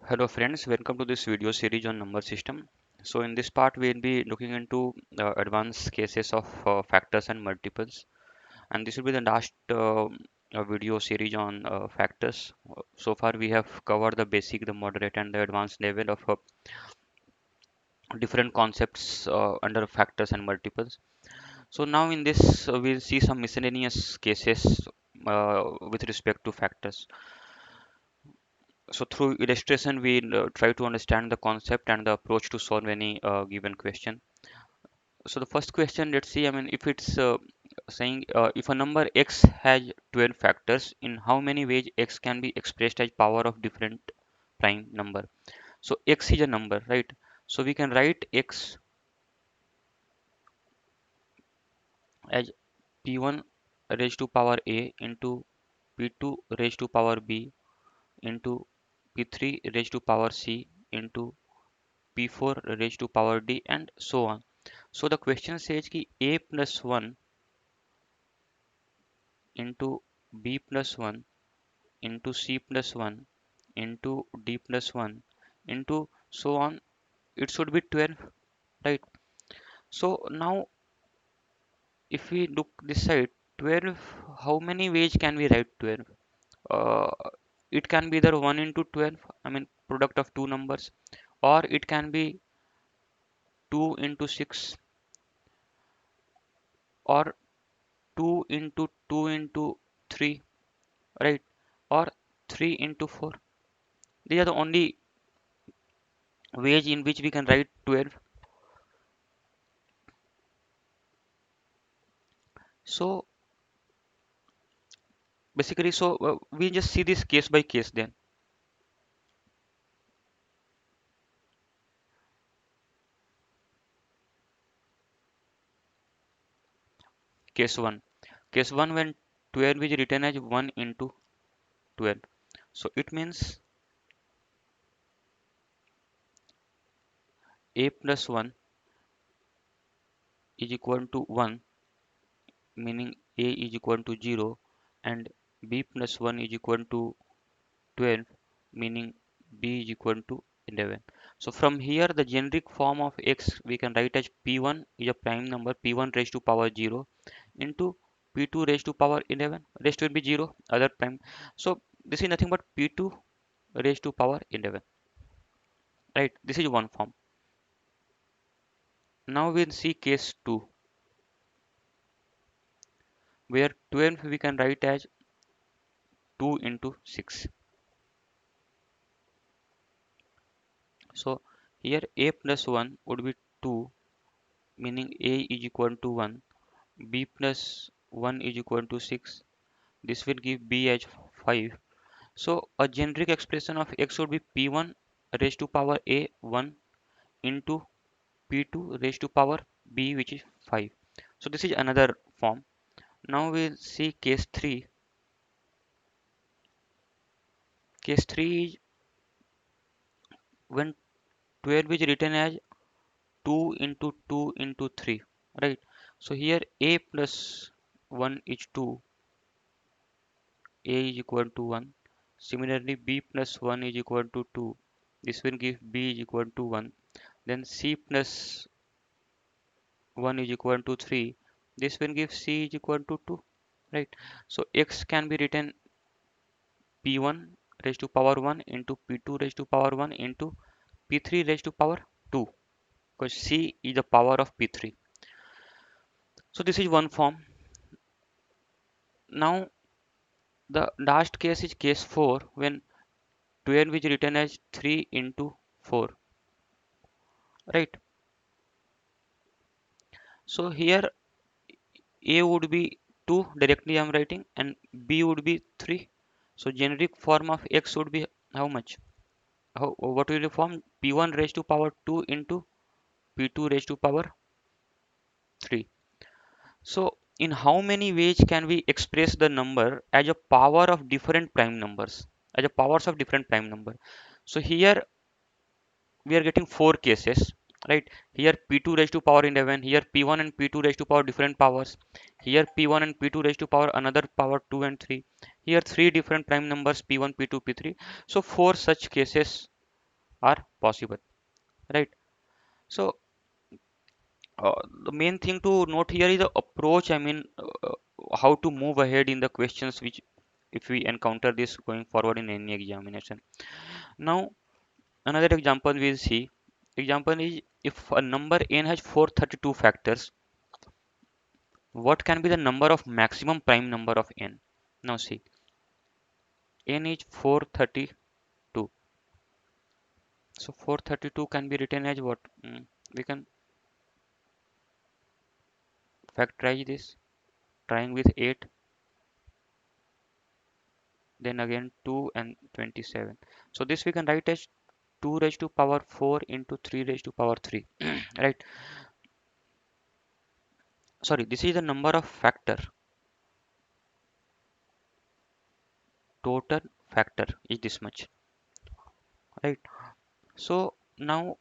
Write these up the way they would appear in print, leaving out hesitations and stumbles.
Hello friends, welcome to this video series on number system. So in this part we'll be looking into advanced cases of factors and multiples, and this will be the last video series on factors. So far we have covered the basic, the moderate and the advanced level of different concepts under factors and multiples. So now in this we'll see some miscellaneous cases with respect to factors. So through illustration, we'll try to understand the concept and the approach to solve any given question. So the first question, let's see, I mean, if it's saying if a number x has 12 factors, in how many ways x can be expressed as power of different prime number? So x is a number, right? So we can write x as p1 raised to power a into p2 raised to power b into p3 raised to power c into p4 raised to power d and so on. So the question says ki a plus 1 into b plus 1 into c plus 1 into d plus 1 into so on. It should be 12, right? So now if we look this side, 12, how many ways can we write 12? Uh, it can be either 1 into 12, I mean product of two numbers, or it can be 2 into 6, or 2 into 2 into 3, right? Or 3 into 4. These are the only ways in which we can write 12. So basically, we just see this case by case then. Case 1. Case 1, when 12 is written as 1 into 12. So it means a plus 1 is equal to 1, meaning a is equal to 0, and b plus 1 is equal to 12, meaning b is equal to 11. So from here, the generic form of x we can write as p1 is a prime number, p1 raised to power 0 into p2 raised to power 11. Rest will be 0, other prime. So this is nothing but p2 raised to power 11, right? This is one form. Now we'll see case 2, where 12 we can write as 2 into 6. So here a plus 1 would be 2, meaning a is equal to 1, b plus 1 is equal to 6. This will give b as 5. So a generic expression of x would be p1 raised to power a 1 into p2 raised to power b, which is 5. So this is another form. Now we'll see case 3. Case 3 is when 12 is written as 2 into 2 into 3, right? So here a plus 1 is 2, a is equal to 1. Similarly, b plus 1 is equal to 2. This will give b is equal to 1. Then c plus 1 is equal to 3. This will give c is equal to 2, right? So x can be written p1 raised to power 1 into p2 raised to power 1 into p3 raised to power 2, because c is the power of p3. So this is one form. Now the last case is case 4, when 12 is written as 3 into 4, right? So here a would be 2, directly I'm writing, and b would be 3. So generic form of x would be how much? What will you form? p1 raised to power 2 into p2 raised to power 3. So in how many ways can we express the number as a power of different prime numbers? As a powers of different prime number. So here we are getting four cases, right? Here p2 raised to power 11, here p1 and p2 raised to power different powers, here p1 and p2 raised to power another power 2 and 3, here three different prime numbers p1 p2 p3. So four such cases are possible, right? So the main thing to note here is the approach. I mean, how to move ahead in the questions which if we encounter this going forward in any examination. Now, another example we'll see. Example is if a number n has 432 factors, what can be the number of maximum prime number of n? Now see, n is 432. So 432 can be written as what? We can factorize this, trying with 8, then again 2 and 27. So this we can write as 2 raised to power 4 into 3 raised to power 3. Right? Sorry, this is the number of factor. Total factor is this much. Right? So now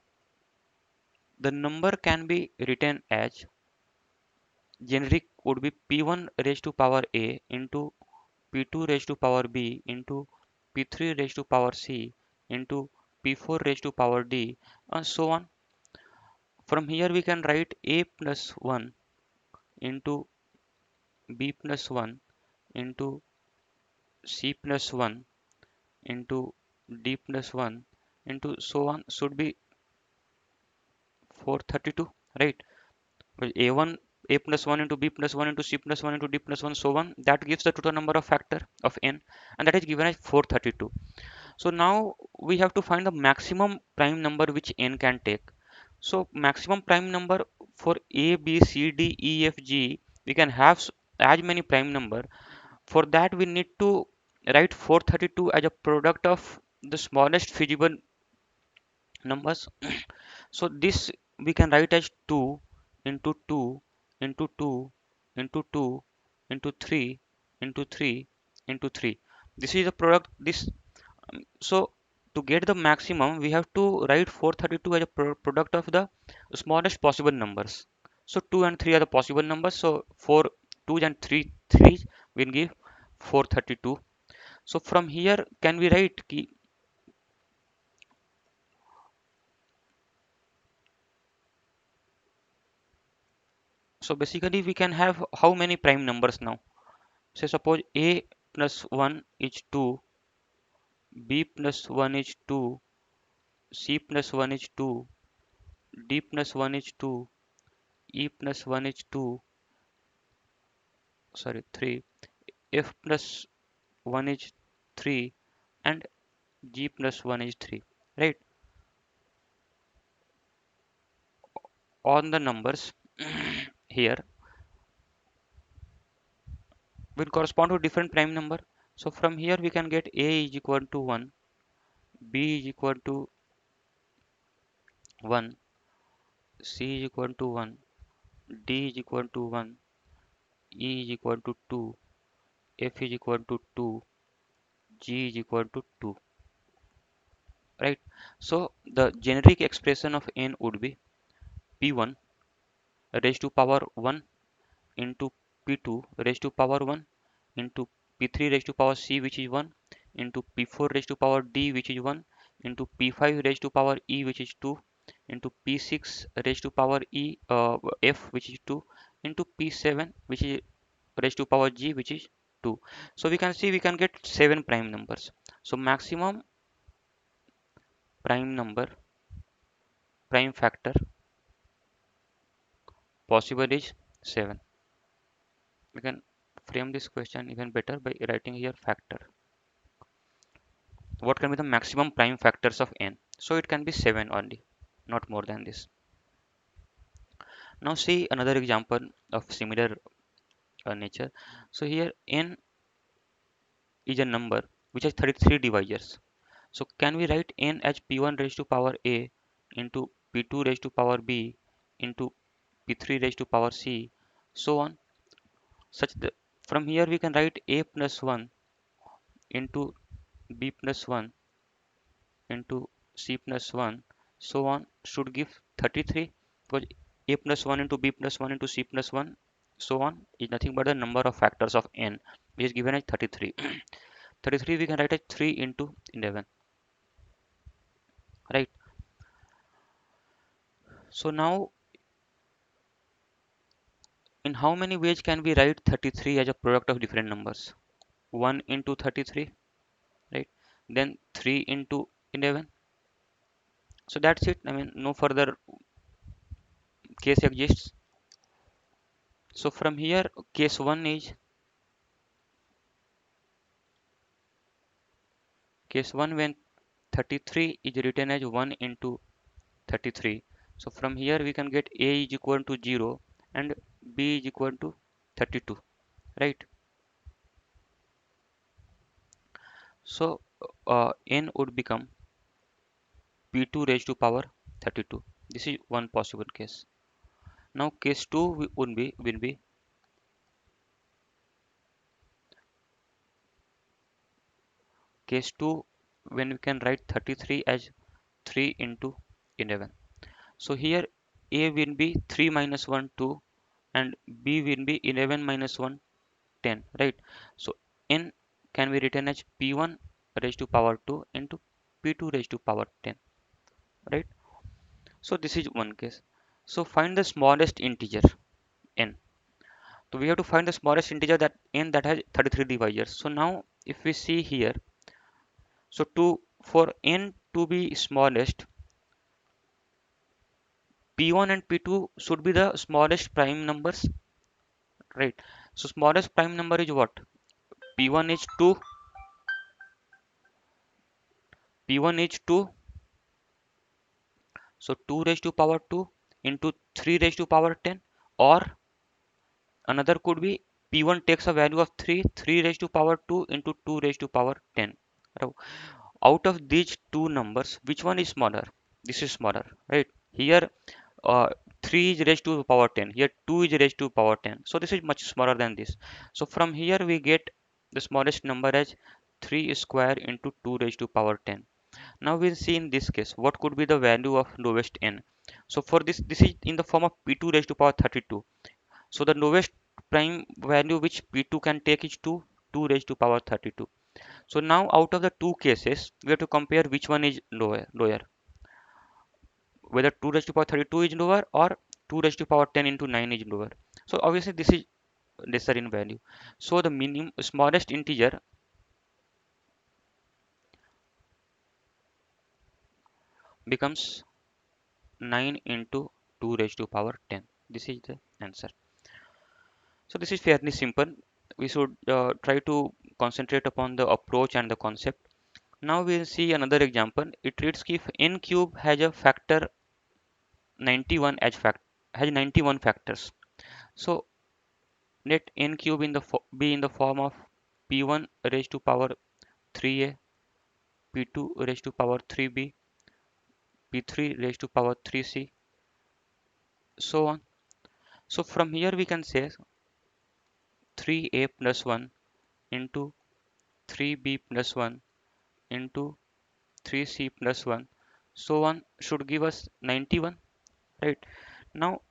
the number can be written as generic would be p1 raised to power a into p2 raised to power b into p3 raised to power c into p4 raised to power d and so on. From here we can write a plus 1 into b plus 1 into c plus 1 into d plus 1 into so on should be 432, right? Well, a1 a plus 1 into b plus 1 into c plus 1 into d plus 1 so on, that gives the total number of factor of n, and that is given as 432. So now we have to find the maximum prime number which n can take. So maximum prime number for a b c d e f g, we can have as many prime number. For that we need to write 432 as a product of the smallest feasible numbers. So this we can write as 2 into 2 into 2 into 2 into 3 into 3 into 3. This is the product. This so to get the maximum, we have to write 432 as a product of the smallest possible numbers. So 2 and 3 are the possible numbers. So 4 2 and 3 3 will give 432. So from here, can we write key? So basically, we can have how many prime numbers now? Say suppose a plus 1 is 2, b plus 1 is 2, c plus 1 is 2, d plus 1 is 2, e plus 1 is 2, sorry 3, f plus 1 is 3, and g plus 1 is 3, right? All the numbers here will correspond to different prime number. So from here we can get a is equal to 1, b is equal to 1, c is equal to 1, d is equal to 1, e is equal to 2, f is equal to 2, g is equal to 2, right? So the generic expression of n would be p1 raised to power 1 into p2 raised to power 1 into p3 raised to power c, which is 1, into p4 raised to power d, which is 1, into p5 raised to power e, which is 2, into p6 raised to power f, which is 2, into p7, which is raised to power g, which is 2. So we can see we can get 7 prime numbers. So maximum prime number, prime factor possible is 7. We can frame this question even better by writing here factor. What can be the maximum prime factors of n? So it can be 7 only, not more than this. Now see another example of similar nature. So here n is a number which has 33 divisors. So can we write n as p1 raised to power a into p2 raised to power b into p3 raised to power c, so on, such that from here we can write a plus 1 into b plus 1 into c plus 1 so on should give 33, because a plus 1 into b plus 1 into c plus 1 so on is nothing but the number of factors of n, which is given as 33. 33 we can write as 3 into 11. right? So now, in how many ways can we write 33 as a product of different numbers? 1 into 33, right? Then 3 into 11. So that's it. I mean, no further case exists. So from here, case 1 is, case 1 when 33 is written as 1 into 33. So from here we can get a is equal to 0 and b is equal to 32, right? So n would become p2 raised to power 32. This is one possible case. Now case 2 will be case 2 when we can write 33 as 3 into 11. So here a will be 3 minus 1 2 and b will be 11 minus 1 10, right? So n can be written as p1 raised to power 2 into p2 raised to power 10, right? So this is one case. So find the smallest integer n. So we have to find the smallest integer that n that has 33 divisors. So now if we see here, so to for n to be smallest, p1 and p2 should be the smallest prime numbers, right? So smallest prime number is what? p1 is 2, p1 is 2, so 2 raised to power 2 into 3 raised to power 10, or another could be p1 takes a value of 3, 3 raised to power 2 into 2 raised to power 10. Now, out of these two numbers, which one is smaller? This is smaller, right? Here, uh, 3 is raised to power 10. Here, 2 is raised to power 10. So this is much smaller than this. So from here, we get the smallest number as 3 square into 2 raised to power 10. Now we'll see in this case what could be the value of lowest n. So for this is in the form of p2 raised to power 32. So the lowest prime value which p2 can take is 2, 2 raised to power 32. So now out of the two cases, we have to compare which one is lower, whether 2 raised to power 32 is lower or 2 raised to power 10 into 9 is lower. So obviously this is lesser in value. So the minimum smallest integer becomes 9 into 2 raised to power 10. This is the answer. So this is fairly simple. We should try to concentrate upon the approach and the concept. Now we'll see another example. It reads if n cube has a factor 91 as fact has 91 factors. So let n cube in the be in the form of p1 raised to power 3a, p2 raised to power 3b, p3 raised to power 3c, so on. So from here we can say 3a plus 1 into 3b plus 1 into 3c plus 1, so on should give us 91, right? Now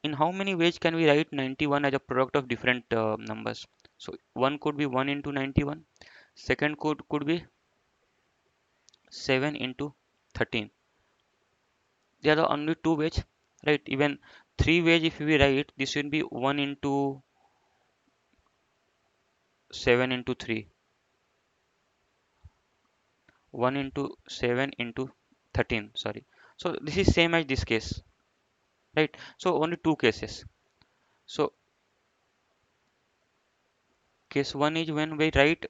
in how many ways can we write 91 as a product of different numbers? So one could be 1 into 91, second could be 7 into 13. There are only two ways, right? Even three ways if we write, this will be 1 into 7 into 3, 1 into 7 into 13, sorry. So this is same as this case, right? So only two cases. So case 1 is when we write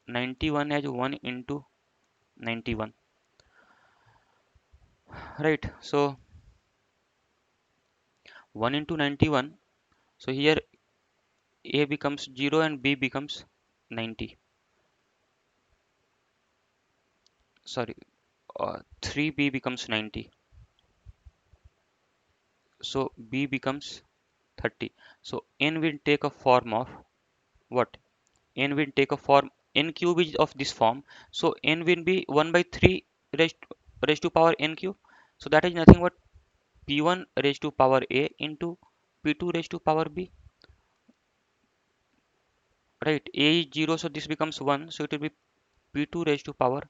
91 as 1 into 91, right? So 1 into 91, so here a becomes 0 and b becomes 90, sorry, 3b becomes 90, so b becomes 30. So n will take a form of what? N will take a form, n cube is of this form, so n will be 1 by 3 raised, raised to power n cube. So that is nothing but p1 raised to power a into p2 raised to power b, right? A is 0, so this becomes 1, so it will be p2 raised to power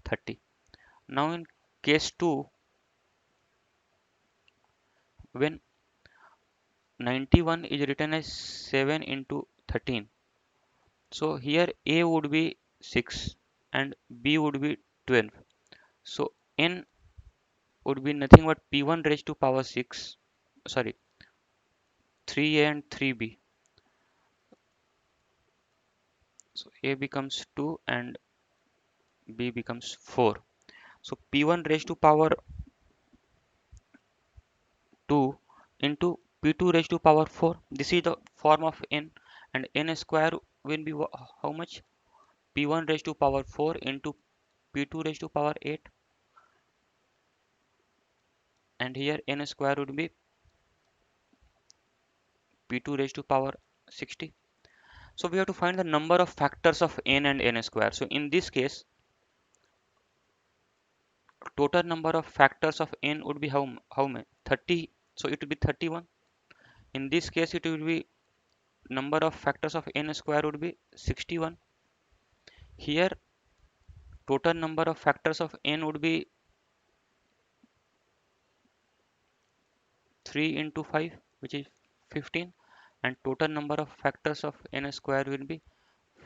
30. Now in case 2, when 91 is written as 7 into 13. So here A would be 6 and B would be 12. So N would be nothing but P1 raised to power 6, sorry, 3A and 3B. So A becomes 2 and B becomes 4. So P1 raised to power 2 into P2 raised to power 4. This is the form of N, and N square will be how much? P1 raised to power 4 into P2 raised to power 8, and here N square would be P2 raised to power 60. So we have to find the number of factors of N and N square. So in this case, total number of factors of N would be how many? 30. So it would be 31. In this case, it will be number of factors of N square would be 61. Here, total number of factors of N would be 3 into 5, which is 15, and total number of factors of N square will be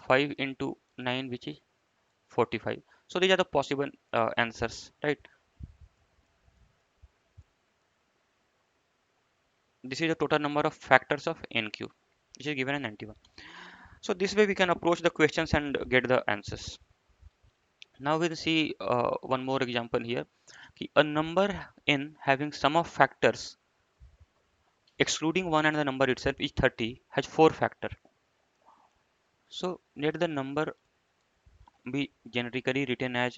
5 into 9, which is 45. So these are the possible answers, right? This is the total number of factors of NQ, which is given in 91. So this way we can approach the questions and get the answers. Now we'll see one more example here. A number n having sum of factors excluding one and the number itself is 30 has 4 factor. So let the number be generically written as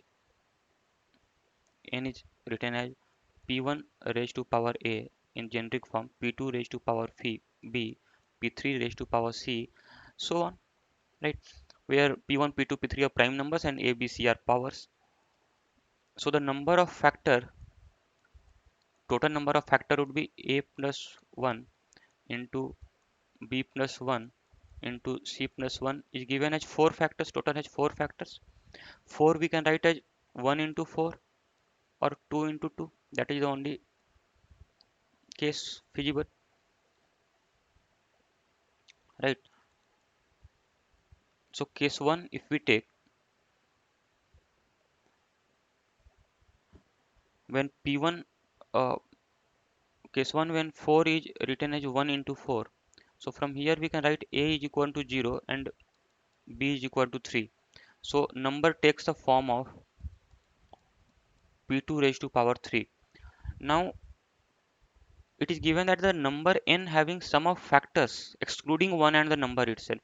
n is written as p1 raised to power a in generic form, p2 raised to power b, p3 raised to power c, so on, right? Where p1, p2, p3 are prime numbers and a, b, c are powers. So the number of factor, total number of factor would be a plus 1 into b plus 1 into c plus 1 is given as 4 factors. Total has 4 factors. 4 we can write as 1 into 4 or 2 into 2. That is the only case feasible, right? So case 1, if we take, when p1, uh, case 1 when 4 is written as 1 into 4. So from here we can write a is equal to 0 and b is equal to 3. So number takes the form of p2 raised to power 3. Now it is given that the number n having sum of factors excluding 1 and the number itself.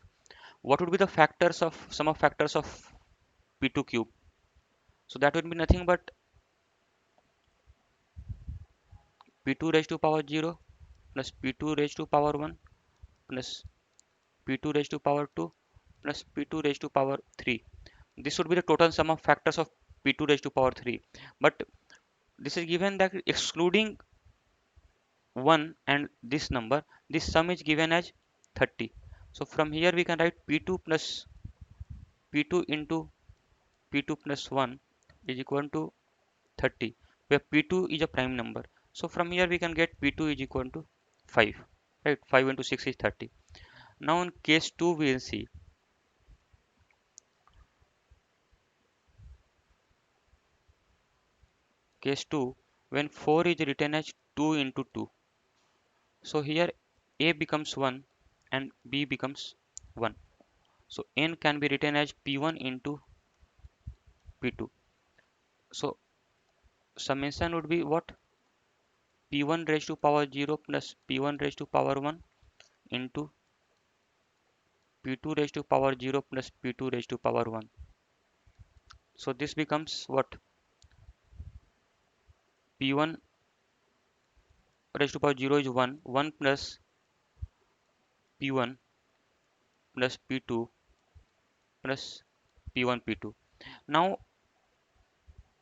What would be the factors of sum of factors of p2 cube? So that would be nothing but p2 raised to power 0 plus p2 raised to power 1 plus p2 raised to power 2 plus p2 raised to power 3. This would be the total sum of factors of p2 raised to power 3. But this is given that excluding 1 and this number, this sum is given as 30. So from here we can write p2 plus p2 into p2 plus 1 is equal to 30, where p2 is a prime number. So from here we can get p2 is equal to 5, right? 5 into 6 is 30. Now in case 2 we will see, case 2 when 4 is written as 2 into 2. So here a becomes 1 and b becomes 1. So n can be written as p1 into p2. So summation would be what? P1 raised to power 0 plus P1 raised to power 1 into P2 raised to power 0 plus P2 raised to power 1. So this becomes what? P1 raised to power 0 is 1. 1 plus P1 plus P2 plus P1 P2. Now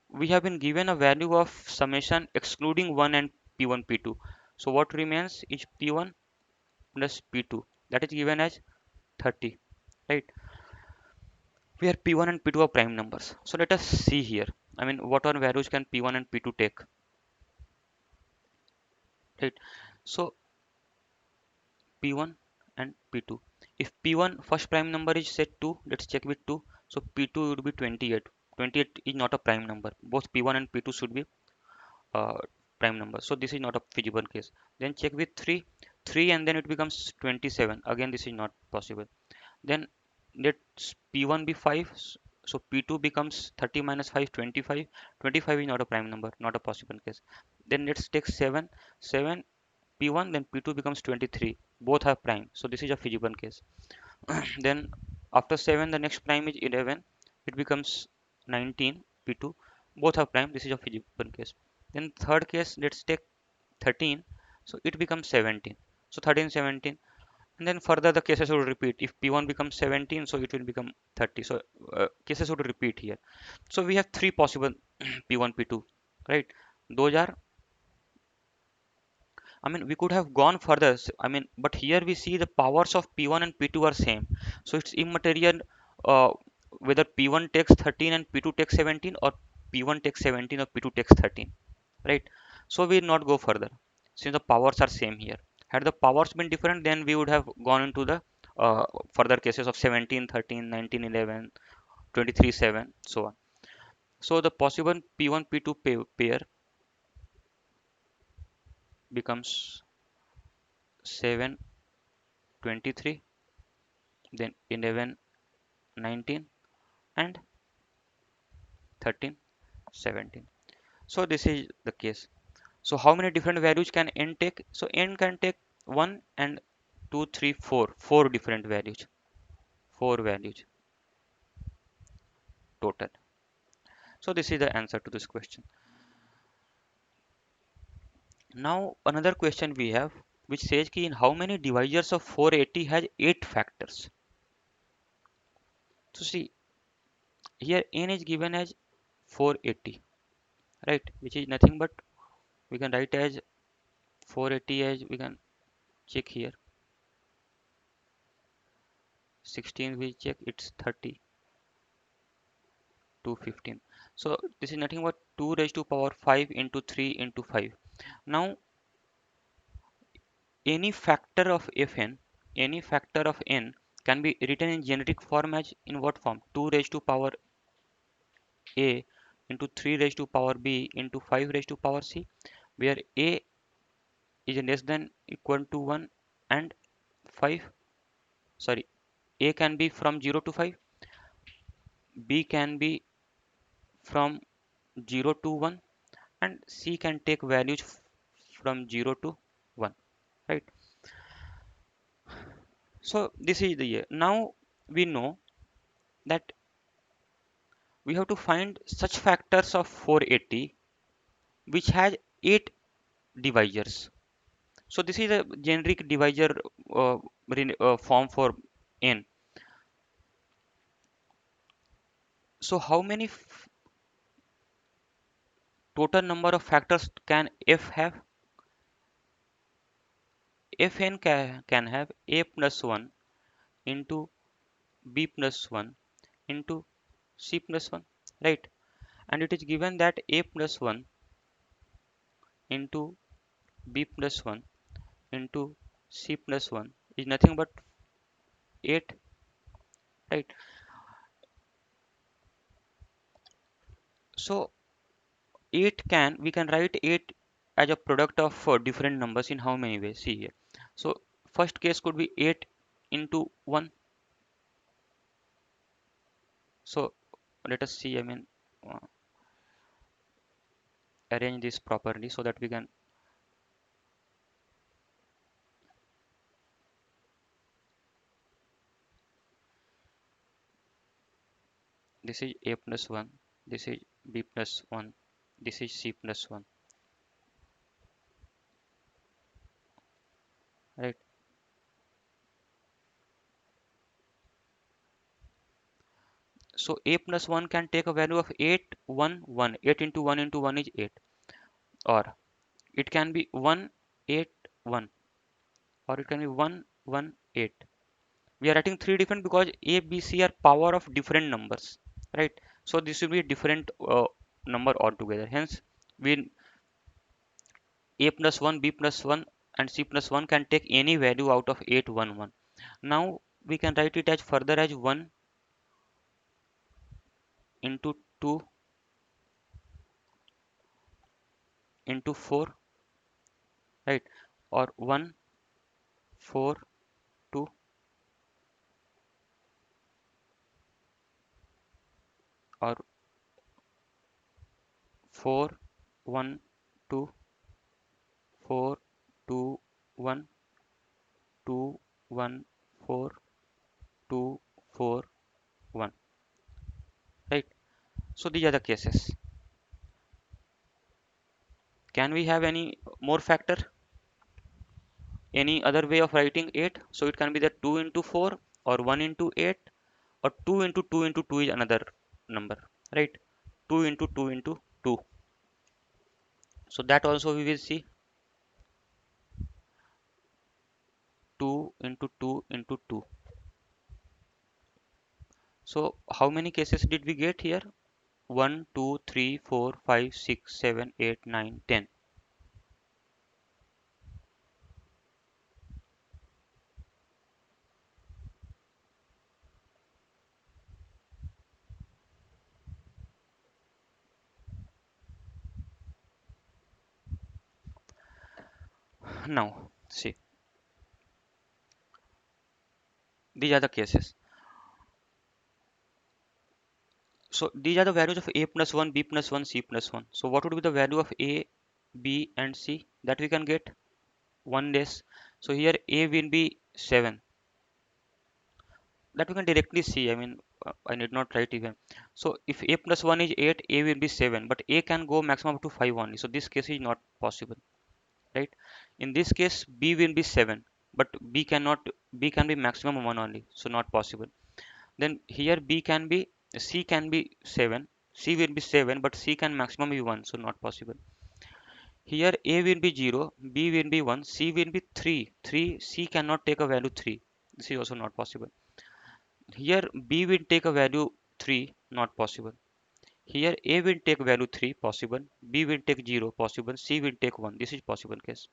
we have been given a value of summation excluding 1 and P1 P2. So what remains is P1 plus P2. That is given as 30, right? Where P1 and P2 are prime numbers. So let us see here. I mean, what are values can P1 and P2 take, right? So P1 and P2. If P1 first prime number is set 2, let's check with 2. So P2 would be 28. 28 is not a prime number. Both P1 and P2 should be uh, prime number. So this is not a feasible case. Then check with 3. 3 and then it becomes 27. Again, this is not possible. Then let P1 be 5. So P2 becomes 30 minus 5, 25. 25 is not a prime number, not a possible case. Then let's take 7. 7 P1, then P2 becomes 23. Both are prime. So this is a feasible case. Then after 7, the next prime is 11. It becomes 19, P2. Both are prime. This is a feasible case. Then third case, let's take 13. So it becomes 17. So 13, 17. And then further the cases will repeat. If P1 becomes 17, so it will become 30. So cases would repeat here. So we have three possible P1, P2, right? Those are, I mean, we could have gone further. I mean, but here we see the powers of P1 and P2 are same. So it's immaterial uh, whether P1 takes 13 and P2 takes 17, or P1 takes 17 or P2 takes 13, right? So we will not go further since the powers are same here. Had the powers been different, then we would have gone into the further cases of 17, 13, 19, 11, 23, 7, so on. So the possible P1, P2 pair becomes 7, 23, then 11, 19, and 13, 17. So this is the case. So how many different values can n take? So n can take 1 and 2, 3, 4. 4 different values. 4 values total. So this is the answer to this question. Now another question we have, which says ki in how many divisors of 480 has 8 factors. So see, here n is given as 480, right? Which is nothing but we can write as 480 as we can check here. 16 we check, it's 30 to 15. So this is nothing but 2 raised to power 5 into 3 into 5. Now any factor of fn, any factor of n can be written in generic form as in what form? 2 raised to power a into 3 raised to power b into 5 raised to power c, where a is less than equal to 1 and 5, sorry, a can be from 0 to 5, b can be from 0 to 1, and c can take values from 0 to 1, right? So this is the year. Now we know that we have to find such factors of 480 which has 8 divisors. So this is a generic divisor form for n. So how many total number of factors can f have? Fn can have a plus 1 into b plus 1 into c plus 1, right? And it is given that a plus 1 into b plus 1 into c plus 1 is nothing but 8, right? So 8 can, we can write 8 as a product of different numbers in how many ways? See here. So first case could be 8 into 1. So let us see, I mean, uh, arrange this properly so that we can, this is a plus 1, this is b plus 1, this is c plus 1, right? So a plus 1 can take a value of 8, 1, 1. 8 into 1 into 1 is 8. Or it can be 1, 8, 1. Or it can be 1, 1, 8. We are writing three different because a, b, c are power of different numbers, right? So this will be different number altogether. Hence, we a plus 1, b plus 1 and c plus 1 can take any value out of 8, 1, 1. Now we can write it as further as 1 into 2 into 4, right? Or 1, 4, 2, or 4, 1, 2, 4, 2, 1, 2, 1, 4, 2, 4, 1, right? So these are the cases. Can we have any more factor? Any other way of writing 8? So it can be that 2 into 4 or 1 into 8 or 2 into 2 into 2 is another number, right? 2 into 2 into 2. So that also we will see. 2 into 2 into 2. So how many cases did we get here? 1, 2, 3, 4, 5, 6, 7, 8, 9, 10. Now see, these are the cases. So these are the values of a plus 1, b plus 1, c plus 1. So what would be the value of a, b and c that we can get? 1 days. So here a will be 7. That we can directly see. I mean, I need not write even. So if a plus 1 is 8, a will be 7. But a can go maximum up to 5 only. So this case is not possible, right? In this case, b will be 7. But b cannot, b can be maximum 1 only. So not possible. Then here b can be, c can be 7. C will be 7, but c can maximum be 1. So not possible. Here a will be 0, b will be 1, c will be 3. 3, c cannot take a value 3. This is also not possible. Here b will take a value 3, not possible. Here a will take value 3, possible. B will take 0, possible. C will take 1. This is possible case.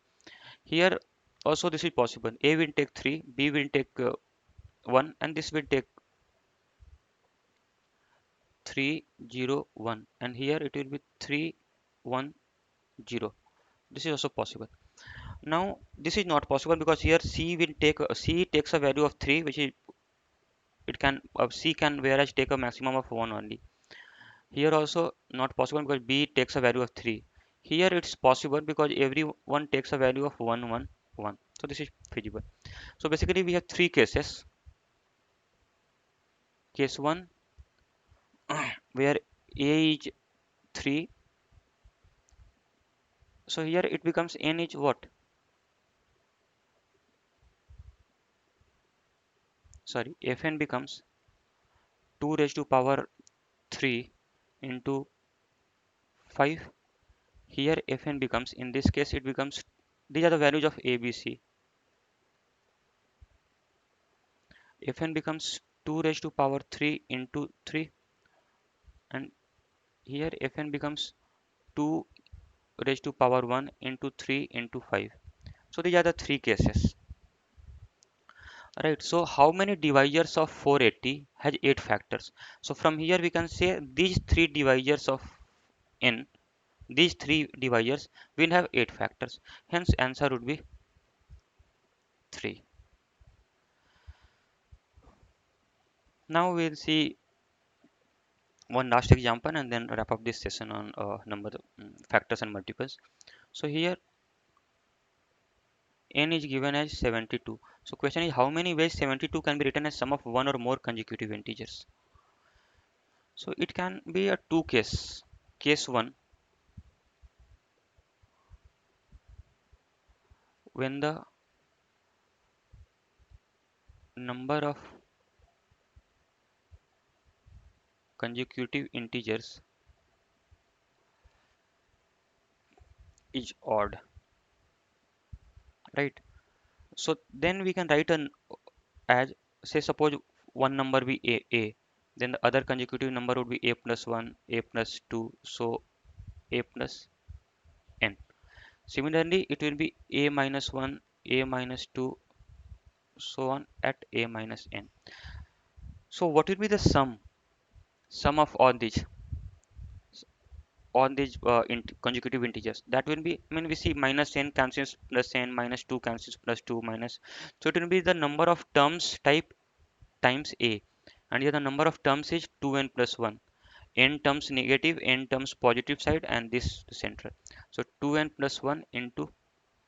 Here also this is possible. A will take 3, B will take 1, and this will take 3, 0, 1. And here it will be 3, 1, 0. This is also possible. Now this is not possible because here C will take C takes a value of 3, which is it can C can whereas take a maximum of 1 only. Here also not possible because B takes a value of 3. Here it's possible because everyone takes a value of 1, 1, 1. So this is feasible. So basically we have three cases. Case 1 where A is 3. So here it becomes N is what? Sorry, Fn becomes 2 raised to power 3 into 5. Here Fn becomes, in this case it becomes, these are the values of A, B, C. Fn becomes 2 raised to power 3 into 3, and here Fn becomes 2 raised to power 1 into 3 into 5. So these are the three cases. Right, so how many divisors of 480 has 8 factors? So from here we can say these three divisors of n, these three divisors will have 8 factors. Hence answer would be 3. Now we'll see one last example and then wrap up this session on factors and multiples. So here n is given as 72. So question is how many ways 72 can be written as sum of one or more consecutive integers? So it can be a two case. Case 1, when the number of consecutive integers is odd, right? So then we can write an as, say suppose one number be a, Then the other consecutive number would be a plus 1, a plus 2, so a plus n. Similarly, it will be a minus 1, a minus 2, so on at a minus n. So what will be the sum of all these consecutive integers? That will be, I mean, we see minus n cancels plus n, minus 2 cancels plus 2, minus, so it will be the number of terms type times a, and here the number of terms is 2n plus 1, n terms negative, n terms positive side, and this the central, so 2n plus 1 into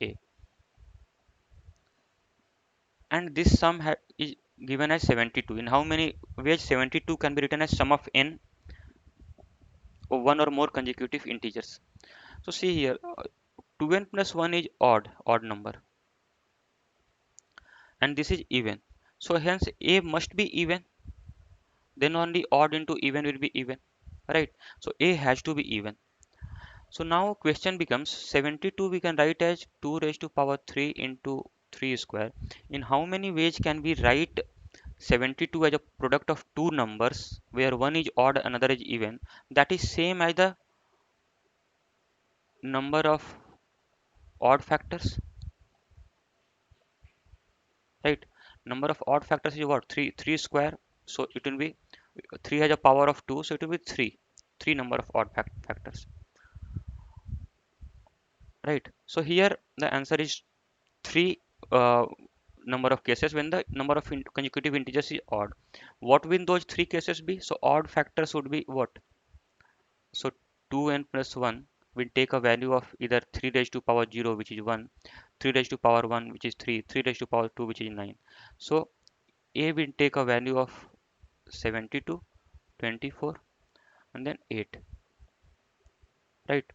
a, and this is given as 72. In how many ways 72 can be written as sum of n or one or more consecutive integers? So see here, 2n plus 1 is odd number, and this is even. So hence a must be even, then only odd into even will be even, right? So a has to be even. So now question becomes 72 we can write as 2 raised to power 3 into 3 square. In how many ways can we write 72 as a product of two numbers where one is odd, another is even? That is same as the number of odd factors, right? Number of odd factors is what? 3 square. So it will be 3 has a power of 2, so it will be 3 number of odd factors, right? So here the answer is 3 number of cases when the number of consecutive integers is odd. What will those 3 cases be? So odd factors would be what? So 2n plus 1 will take a value of either 3 raised to power 0, which is 1, 3 raised to power 1, which is 3, 3 raised to power 2, which is 9. So a will take a value of 72, 24, and then 8, right?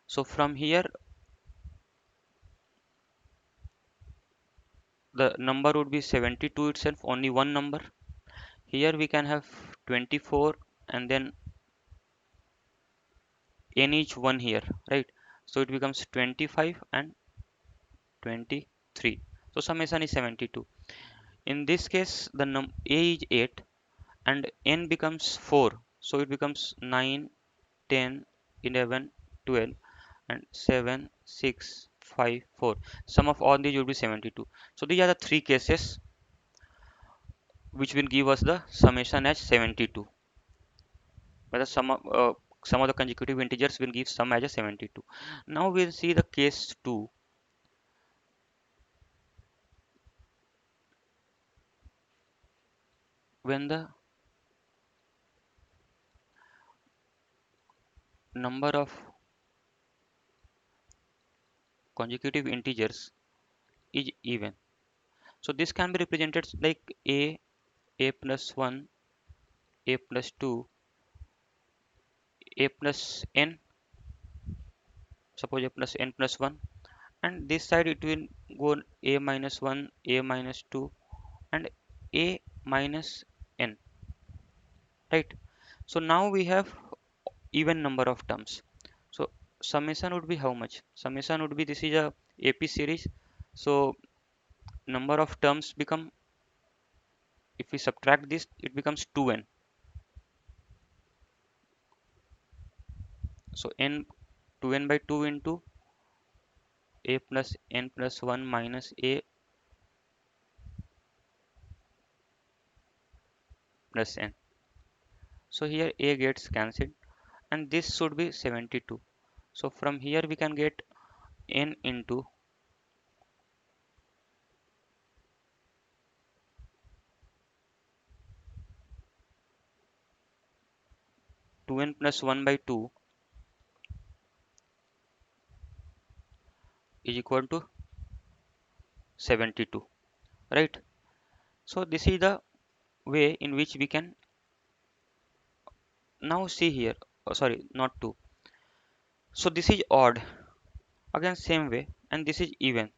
So from here the number would be 72 itself, only one number. Here we can have 24 and then n each one here, right? So it becomes 25 and 23. So summation is 72. In this case, the a is 8 and n becomes 4. So it becomes 9, 10, 11, 12, and 7, 6, 5, 4. Sum of all these will be 72. So these are the three cases which will give us the summation as 72. But the sum of the consecutive integers will give sum as a 72. Now we'll see the case 2, when the number of consecutive integers is even. So this can be represented like a plus 1, a plus 2, a plus n, suppose a plus n plus 1, and this side it will go a minus 1, a minus 2, and a minus n, right? So now we have even number of terms. So summation would be how much? Summation would be, this is a AP series. So number of terms become, if we subtract this, it becomes 2n. So n, 2n by 2 into a plus n plus 1 minus a plus n. So here a gets cancelled and this should be 72. So from here we can get n into 2n plus 1 by 2 is equal to 72, right? So this is the way in which we can now see here. Oh, sorry, not 2. So this is odd, again same way, and this is even.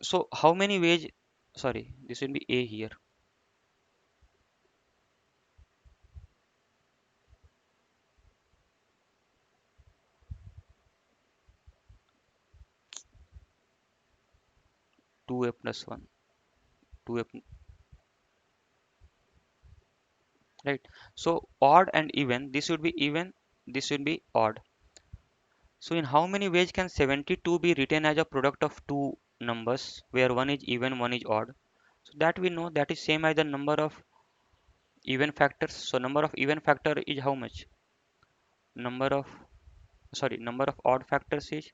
So how many ways? Sorry, this will be a here. 2a plus 1, 2a right? So odd and even, this would be even, this would be odd. So in how many ways can 72 be written as a product of two numbers where one is even, one is odd? So that we know, that is same as the number of even factors. So number of even factor is how much? Number of, sorry, number of odd factors is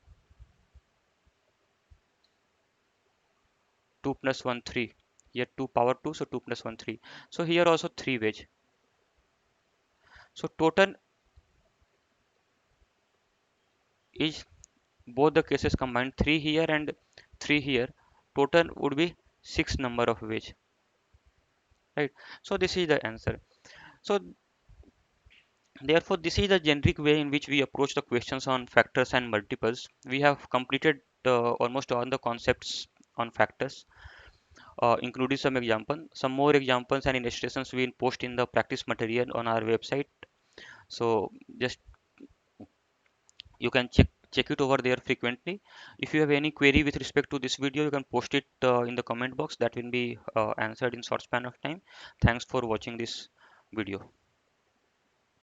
2 plus 1 3. Here 2 power 2, so 2 plus 1 3. So here also 3 ways. So total is both the cases combined, 3 here and 3 here. Total would be 6 number of ways, right? So this is the answer. So therefore, this is the generic way in which we approach the questions on factors and multiples. We have completed almost all the concepts on factors, including some example. Some more examples and illustrations we will post in the practice material on our website. So just you can check it over there frequently. If you have any query with respect to this video, you can post it in the comment box. That will be answered in short span of time. Thanks for watching this video.